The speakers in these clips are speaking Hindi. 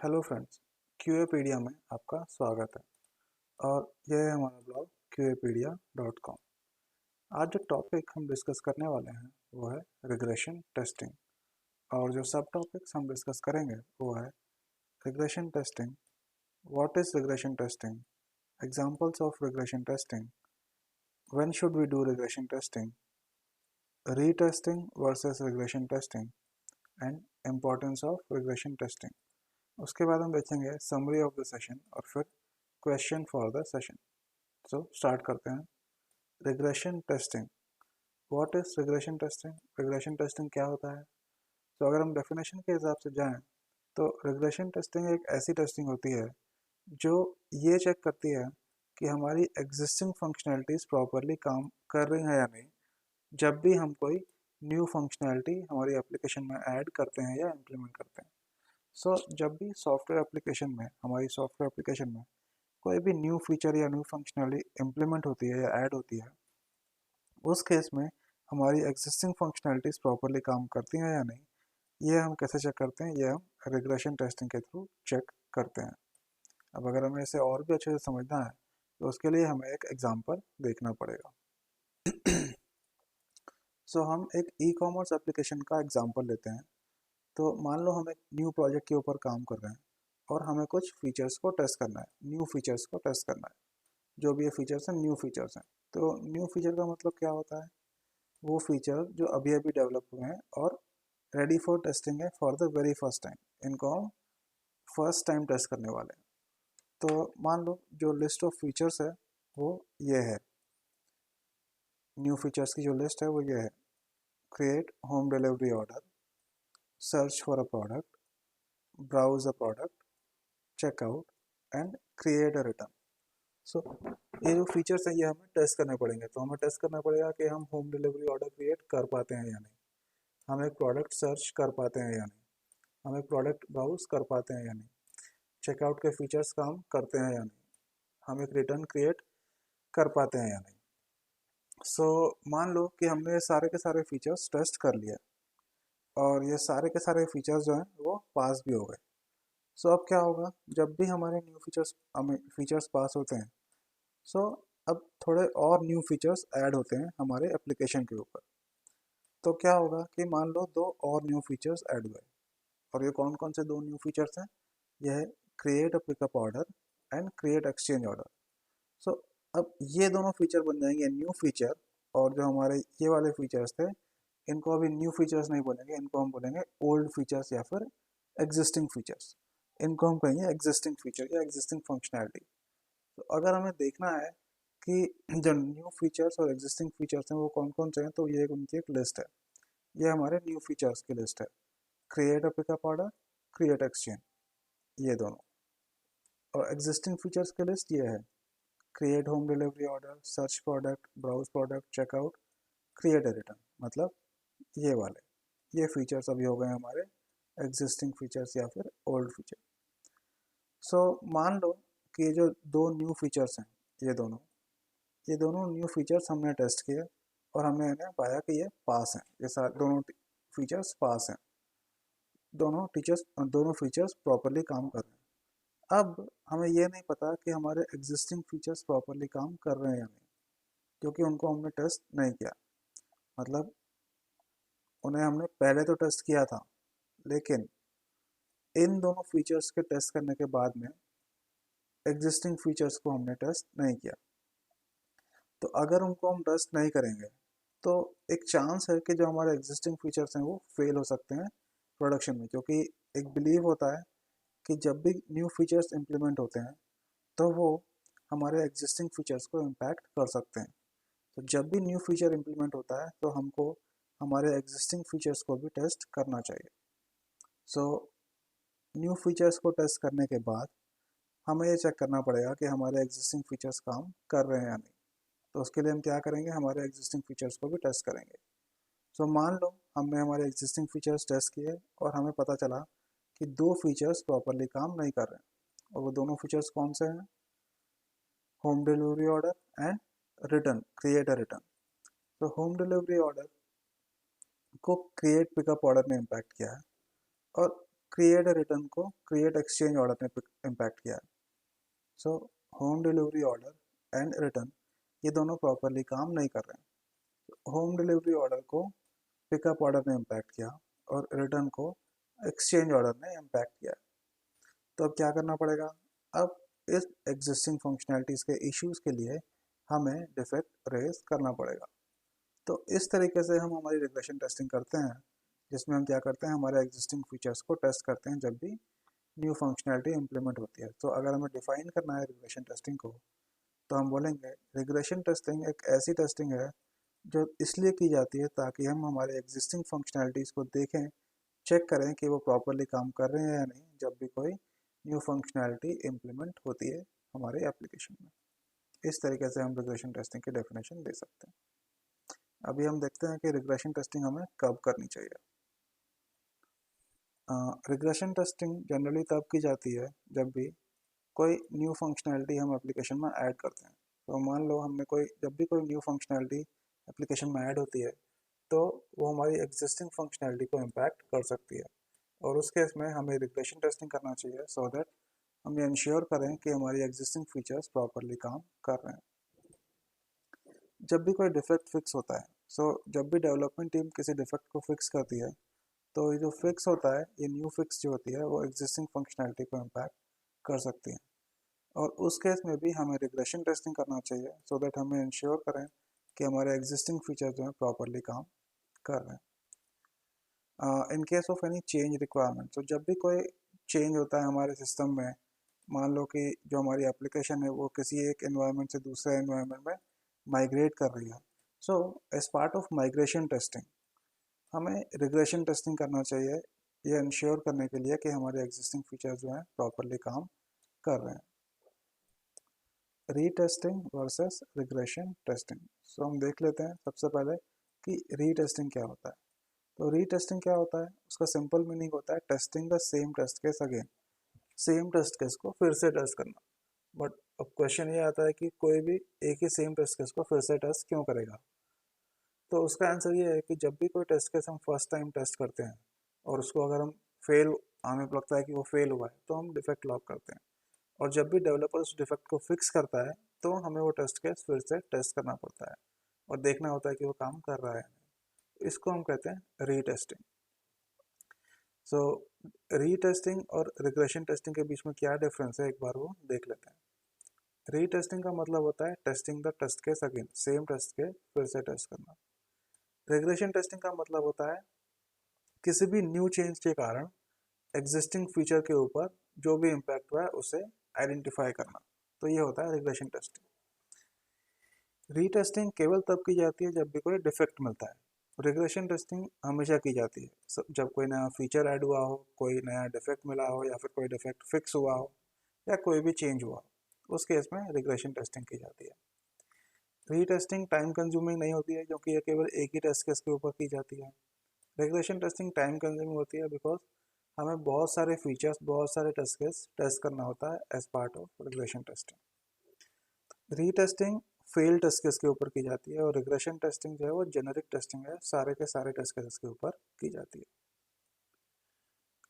हेलो फ्रेंड्स, क्यूएपीडिया में आपका स्वागत है और यह है हमारा ब्लॉग QApedia.com। आज जो टॉपिक हम डिस्कस करने वाले हैं वो है रिग्रेशन टेस्टिंग, और जो सब टॉपिक्स हम डिस्कस करेंगे वो है regression testing, what is regression testing, examples of regression testing, when should we do regression testing, retesting versus regression testing and importance of regression testing. उसके बाद हम देखेंगे समरी ऑफ द सेशन और फिर question for the session. So start करते हैं। Regression testing, what is regression testing? Regression testing क्या होता है? तो अगर हम डेफिनेशन के हिसाब से जाएं तो रिग्रेशन टेस्टिंग एक ऐसी टेस्टिंग होती है जो ये चेक करती है कि हमारी एग्जिस्टिंग फंक्शनैलिटीज़ प्रॉपरली काम कर रही हैं या नहीं, जब भी हम कोई न्यू फंक्शनैलिटी हमारी एप्लीकेशन में ऐड करते हैं या इम्प्लीमेंट करते हैं। सो जब भी सॉफ्टवेयर एप्लीकेशन में, हमारी सॉफ्टवेयर एप्लीकेशन में कोई भी न्यू फीचर या न्यू फंक्शनैलिटी इम्प्लीमेंट होती है या ऐड होती है, उस केस में हमारी एग्जिस्टिंग फंक्शनैलिटीज़ प्रॉपरली काम करती हैं या नहीं, ये हम कैसे चेक करते हैं? ये हम रिग्रेशन टेस्टिंग के थ्रू चेक करते हैं। अब अगर हमें इसे और भी अच्छे से समझना है तो उसके लिए हमें एक एग्जांपल देखना पड़ेगा। सो हम एक ई कॉमर्स एप्लीकेशन का एग्जांपल लेते हैं। तो मान लो हम एक न्यू प्रोजेक्ट के ऊपर काम कर रहे हैं और हमें कुछ फीचर्स को टेस्ट करना है, न्यू फीचर्स को टेस्ट करना है। जो भी ये फीचर्स हैं न्यू फीचर्स हैं। तो न्यू फीचर का मतलब क्या होता है? वो फीचर जो अभी अभी डेवलप हुए हैं और रेडी फॉर टेस्टिंग है for the very first time, इनको हम फर्स्ट टाइम टेस्ट करने वाले हैं। तो मान लो जो लिस्ट ऑफ फीचर्स है वो ये है, न्यू फीचर्स की जो लिस्ट है वो ये है: create home delivery order, search for a product, browse a product, checkout and create a return. So ये जो फीचर्स हैं ये हमें टेस्ट करने पड़ेंगे। तो हमें टेस्ट करना पड़ेगा कि हम होम डिलीवरी ऑर्डर क्रिएट कर पाते हैं या नहीं, हम एक प्रोडक्ट सर्च कर पाते हैं या नहीं, हम एक प्रोडक्ट ब्राउज कर पाते हैं या नहीं, चेकआउट के फीचर्स काम करते हैं या नहीं, हम एक रिटर्न क्रिएट कर पाते हैं या नहीं। सो मान लो कि हमने ये सारे के सारे फीचर्स टेस्ट कर लिया और ये सारे के सारे फीचर्स जो हैं वो पास भी हो गए। सो अब क्या होगा? जब भी हमारे न्यू फीचर्स हमें फीचर्स पास होते हैं, सो अब थोड़े और न्यू फीचर्स ऐड होते हैं हमारे एप्लीकेशन के ऊपर। तो क्या होगा कि मान लो दो और न्यू फीचर्स ऐड हुए, और ये कौन कौन से दो न्यू फीचर्स हैं? यह है create a pickup order and create exchange order. So अब ये दोनों फीचर बन जाएंगे न्यू फीचर, और जो हमारे ये वाले फीचर्स थे इनको अभी न्यू फीचर्स नहीं बोलेंगे, इनको हम बोलेंगे ओल्ड फीचर्स या फिर एग्जिस्टिंग फीचर्स। इनको हम कहेंगे एग्जिस्टिंग फीचर या एग्जिस्टिंग फंक्शनैलिटी। तो अगर हमें देखना है कि जो न्यू फीचर्स और एग्जिस्टिंग फीचर्स हैं वो कौन कौन से हैं, तो ये उनकी एक लिस्ट है। ये हमारे न्यू फीचर्स की लिस्ट है: create a pickup order, create exchange, ये दोनों। और एग्जिस्टिंग फीचर्स की लिस्ट ये है: create home delivery order, search product, browse product, checkout, create a return. मतलब ये वाले ये फीचर्स अभी हो गए हमारे एग्जिस्टिंग फीचर्स या फिर ओल्ड फीचर। सो मान लो कि ये जो दो न्यू फीचर्स हैं, ये दोनों न्यू फीचर्स हमने टेस्ट किए और हमने इन्हें पाया कि ये पास हैं, ये सारे दोनों फीचर्स पास हैं, दोनों फीचर्स प्रॉपरली काम कर रहे हैं। अब हमें ये नहीं पता कि हमारे एग्जिस्टिंग फीचर्स प्रॉपरली काम कर रहे हैं या नहीं, क्योंकि उनको हमने टेस्ट नहीं किया। मतलब उन्हें हमने पहले तो टेस्ट किया था, लेकिन इन दोनों फीचर्स के टेस्ट करने के बाद में एग्जिस्टिंग फीचर्स को हमने टेस्ट नहीं किया। तो अगर उनको हम टेस्ट नहीं करेंगे तो एक चांस है कि जो हमारे एग्जिस्टिंग फीचर्स हैं वो फेल हो सकते हैं प्रोडक्शन में, क्योंकि एक बिलीव होता है कि जब भी न्यू फीचर्स इम्प्लीमेंट होते हैं तो वो हमारे एग्जिस्टिंग फीचर्स को इम्पैक्ट कर सकते हैं। तो जब भी न्यू फीचर इम्प्लीमेंट होता है तो हमको हमारे एग्जिस्टिंग फीचर्स को भी टेस्ट करना चाहिए। सो न्यू फीचर्स को टेस्ट करने के बाद हमें ये चेक करना पड़ेगा कि हमारे एग्जिस्टिंग फीचर्स काम कर रहे हैं या नहीं। तो उसके लिए हम क्या करेंगे? हमारे एग्जिस्टिंग फीचर्स को भी टेस्ट करेंगे। सो मान लो हमने हमारे एग्जिस्टिंग फीचर्स टेस्ट किए और हमें पता चला कि दो फीचर्स प्रॉपरली काम नहीं कर रहे हैं, और वो दोनों फीचर्स कौन से हैं? Home delivery order and return, create a return. तो होम डिलीवरी ऑर्डर को क्रिएट पिकअप ऑर्डर ने इम्पैक्ट किया है, और क्रिएट रिटर्न को क्रिएट एक्सचेंज ऑर्डर ने इम्पैक्ट किया है। So home delivery order and return ये दोनों प्रॉपरली काम नहीं कर रहे हैं। होम डिलीवरी ऑर्डर को पिकअप ऑर्डर ने इम्पैक्ट किया और रिटर्न को एक्सचेंज ऑर्डर ने इम्पैक्ट किया। तो अब क्या करना पड़ेगा? अब इस एग्जिस्टिंग फंक्शनैलिटीज़ के इश्यूज़ के लिए हमें डिफेक्ट रेज करना पड़ेगा। तो इस तरीके से हम हमारी रिग्रेशन टेस्टिंग करते हैं, जिसमें हम क्या करते हैं, हमारे एग्जिस्टिंग फीचर्स को टेस्ट करते हैं जब भी न्यू फंक्शनैलिटी इम्प्लीमेंट होती है। तो अगर हमें डिफाइन करना है रिग्रेशन टेस्टिंग को, तो हम बोलेंगे रिग्रेशन टेस्टिंग एक ऐसी टेस्टिंग है जो इसलिए की जाती है ताकि हम हमारे एग्जिस्टिंग फंक्शनैलिटीज़ को देखें, चेक करें कि वो प्रॉपरली काम कर रहे हैं या नहीं, जब भी कोई न्यू फंक्शनैलिटी इम्प्लीमेंट होती है हमारे एप्लीकेशन में। इस तरीके से हम रिग्रेशन टेस्टिंग की डेफिनेशन दे सकते हैं। अभी हम देखते हैं कि रिग्रेशन टेस्टिंग हमें कब करनी चाहिए। रिग्रेशन टेस्टिंग जनरली तब की जाती है जब भी कोई न्यू फंक्शनैलिटी हम एप्लीकेशन में ऐड करते हैं। तो मान लो हमने जब भी कोई न्यू फंक्शनैलिटी एप्लीकेशन में ऐड होती है तो वो हमारी एग्जिस्टिंग फंक्शनैलिटी को इम्पैक्ट कर सकती है, और उस केस में हमें रिग्रेशन टेस्टिंग करना चाहिए सो दैट हम ये इंश्योर करें कि हमारी एग्जिस्टिंग फीचर्स प्रॉपरली काम कर रहे हैं। जब भी कोई डिफेक्ट फिक्स होता है, जब भी डेवलपमेंट टीम किसी डिफेक्ट को फिक्स करती है, तो ये जो फिक्स होता है, ये न्यू फिक्स जो होती है वो एग्जिस्टिंग फंक्शनैलिटी को इम्पैक्ट कर सकती है, और उस केस में भी हमें रिग्रेशन टेस्टिंग करना चाहिए सो दैट हमें इंश्योर करें कि हमारे एग्जिस्टिंग फीचर जो है प्रॉपरली काम कर रहे हैं। In case of any change requirement, तो जब भी कोई चेंज होता है हमारे सिस्टम में, मान लो कि जो हमारी एप्लीकेशन है वो किसी एक एनवायरनमेंट से दूसरे एनवायरनमेंट में माइग्रेट कर रही है, so as part of migration testing हमें रिग्रेशन टेस्टिंग करना चाहिए, ये इंश्योर करने के लिए कि हमारे एग्जिस्टिंग फीचर जो हैं प्रॉपरली काम कर रहे हैं। Retesting versus regression testing. So हम देख लेते हैं सबसे पहले कि रीटेस्टिंग क्या होता है। तो रीटेस्टिंग क्या होता है, उसका सिंपल मीनिंग होता है testing the same test case again, same test case को फिर से टेस्ट करना। बट अब क्वेश्चन ये आता है कि कोई भी एक ही सेम टेस्ट केस को फिर से टेस्ट क्यों करेगा? तो उसका आंसर ये है कि जब भी कोई टेस्ट केस हम फर्स्ट टाइम टेस्ट करते हैं और उसको अगर हम फेल हमें लगता है कि वो फेल हुआ है, तो हम डिफेक्ट लॉग करते हैं, और जब भी डेवलपर उस डिफेक्ट को फिक्स करता है तो हमें वो टेस्ट केस फिर से टेस्ट करना पड़ता है और देखना होता है कि वो काम कर रहा है। इसको हम कहते हैं रीटेस्टिंग। सो रीटेस्टिंग और रिग्रेशन टेस्टिंग के बीच में क्या डिफरेंस है, एक बार वो देख लेते हैं। रीटेस्टिंग का मतलब होता है testing the test case again, same test के फिर से टेस्ट करना। रिग्रेशन टेस्टिंग का मतलब होता है किसी भी न्यू चेंज के कारण एग्जिस्टिंग फीचर के ऊपर जो भी इम्पैक्ट हुआ है उसे आइडेंटिफाई करना। तो ये होता है रिग्रेशन टेस्टिंग। रीटेस्टिंग केवल तब की जाती है जब भी कोई डिफेक्ट मिलता है। रिग्रेशन टेस्टिंग हमेशा की जाती है जब कोई नया फीचर ऐड हुआ हो, कोई नया डिफेक्ट मिला हो, या फिर कोई डिफेक्ट फिक्स हुआ हो, या कोई भी चेंज हुआ हो, उस केस में रिग्रेशन टेस्टिंग की जाती है। रीटेस्टिंग टाइम कंज्यूमिंग नहीं होती है क्योंकि ये केवल एक ही टेस्ट केस के ऊपर की जाती है। रिग्रेशन टेस्टिंग टाइम कंज्यूमिंग होती है बिकॉज हमें बहुत सारे फीचर्स, बहुत सारे टेस्ट केस टेस्ट करना होता है as part of regression testing. Retesting fail test case के ऊपर की जाती है, और रिग्रेशन टेस्टिंग जो है वो जेनेरिक टेस्टिंग है, सारे के सारे टेस्ट केसेस के ऊपर की जाती है।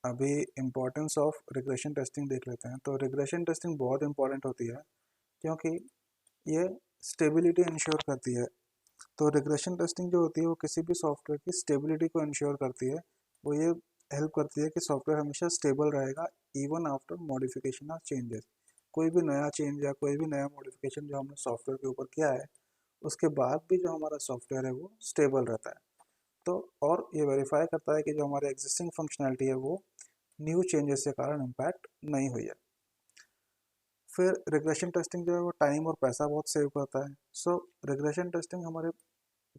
अभी इम्पोर्टेंस ऑफ रिग्रेशन टेस्टिंग देख लेते हैं। तो रिग्रेशन टेस्टिंग बहुत इंपॉर्टेंट होती है क्योंकि ये स्टेबिलिटी इंश्योर करती है। तो रिग्रेशन टेस्टिंग जो होती है वो किसी भी सॉफ्टवेयर की स्टेबिलिटी को इंश्योर करती है। वो ये हेल्प करती है कि सॉफ्टवेयर हमेशा स्टेबल रहेगा इवन आफ्टर मॉडिफिकेशन और चेंजेस। कोई भी नया चेंज या कोई भी नया मॉडिफिकेशन जो हमने सॉफ्टवेयर के ऊपर किया है, उसके बाद भी जो हमारा सॉफ्टवेयर है वो स्टेबल रहता है। तो और ये वेरीफाई करता है कि जो हमारे एग्जिस्टिंग फंक्शनैलिटी है वो न्यू चेंजेस के कारण इम्पैक्ट नहीं हुई है। फिर रिग्रेशन टेस्टिंग जो है वो टाइम और पैसा बहुत सेव करता है। सो रिग्रेशन टेस्टिंग हमारे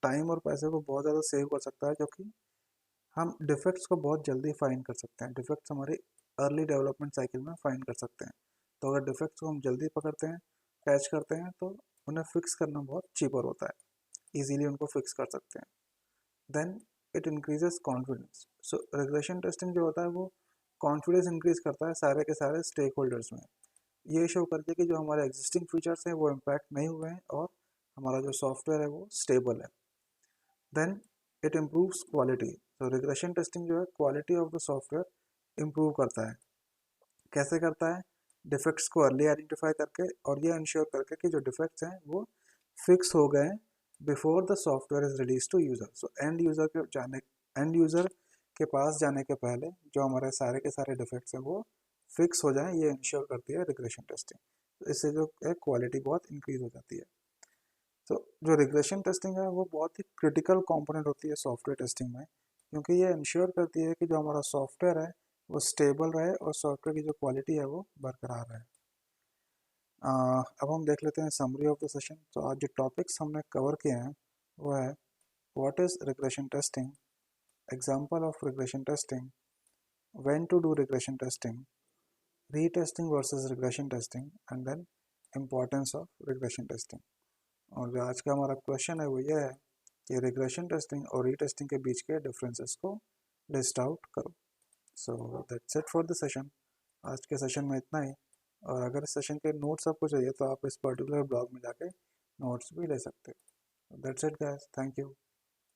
टाइम और पैसे को बहुत ज़्यादा सेव कर सकता है, क्योंकि हम डिफेक्ट्स को बहुत जल्दी फाइंड कर सकते हैं। डिफेक्ट्स हमारी अर्ली डेवलपमेंट साइकिल में फाइंड कर सकते हैं। तो अगर डिफेक्ट्स को हम जल्दी पकड़ते हैं, कैच करते हैं, तो उन्हें फिक्स करना बहुत चीपर होता है, ईजीली उनको फिक्स कर सकते हैं। Then it increases confidence. So regression testing जो होता है वो कॉन्फिडेंस इंक्रीज करता है सारे के सारे स्टेक होल्डर्स में। ये शो करके कि जो हमारे एग्जिस्टिंग फीचर्स हैं वो इम्पैक्ट नहीं हुए हैं और हमारा जो सॉफ्टवेयर है वो स्टेबल है। Then it improves quality. तो रिग्रेशन टेस्टिंग जो है quality of the software improve करता है। कैसे करता है? डिफेक्ट्स को अर्ली आइडेंटिफाई करके और ये इंश्योर करके कि जो डिफेक्ट्स हैं वो फिक्स हो गए before the software is release to user. So end user के पास जाने के पहले जो हमारे सारे के सारे डिफेक्ट्स हैं वो फिक्स हो जाएं, ये इंश्योर करती है रिग्रेशन टेस्टिंग। तो इससे जो है क्वालिटी बहुत इंक्रीज हो जाती है। तो जो रिग्रेशन टेस्टिंग है वो बहुत ही क्रिटिकल कंपोनेंट होती है सॉफ्टवेयर टेस्टिंग में, क्योंकि ये इंश्योर करती है कि जो हमारा सॉफ्टवेयर है वो स्टेबल रहे और सॉफ्टवेयर की जो क्वालिटी है वो बरकरार रहे। अब हम देख लेते हैं समरी ऑफ द सेशन। तो आज जो टॉपिक्स हमने कवर किए हैं वो है what is regression testing, example of regression testing, when to do regression testing, retesting versus regression testing and then importance of regression testing. और जो आज का हमारा क्वेश्चन है वो ये है कि रिग्रेशन टेस्टिंग और रीटेस्टिंग के बीच के डिफरेंसेस को लिस्ट आउट करो। So that's it for the session. आज के सेशन में इतना ही। और अगर इस सेशन के नोट्स आपको चाहिए तो आप इस पर्टिकुलर ब्लॉग में जाके नोट्स भी ले सकते हो। That's it guys, thank you.